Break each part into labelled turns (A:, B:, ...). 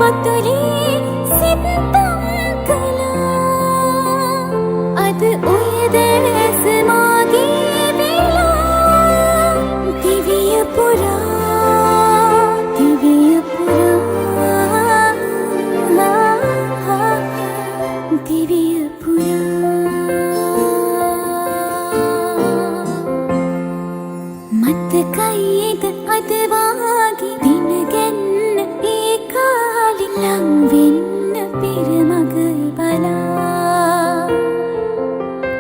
A: පොතුලේ සිතම් කළා අද ඔය දැස මාගේ වෙලා දිවිය පුරා දිවිය පුරා දිවිය පුරා මතකයිද අද වාගේ දින ගැන්න ඒ කාලේ ලං වෙන්න පෙර මග බලා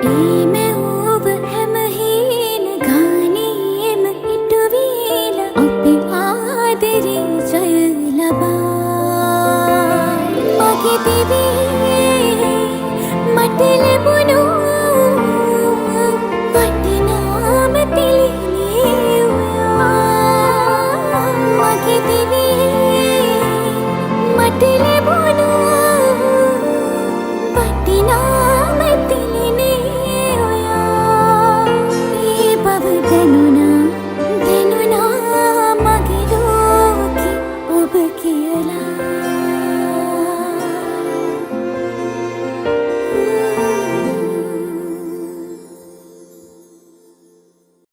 A: ඒ මැව්ව හැම හීන ගානේම ඉටු වීලා අපේ ආදරේ ජය ලබා මගේ දිවි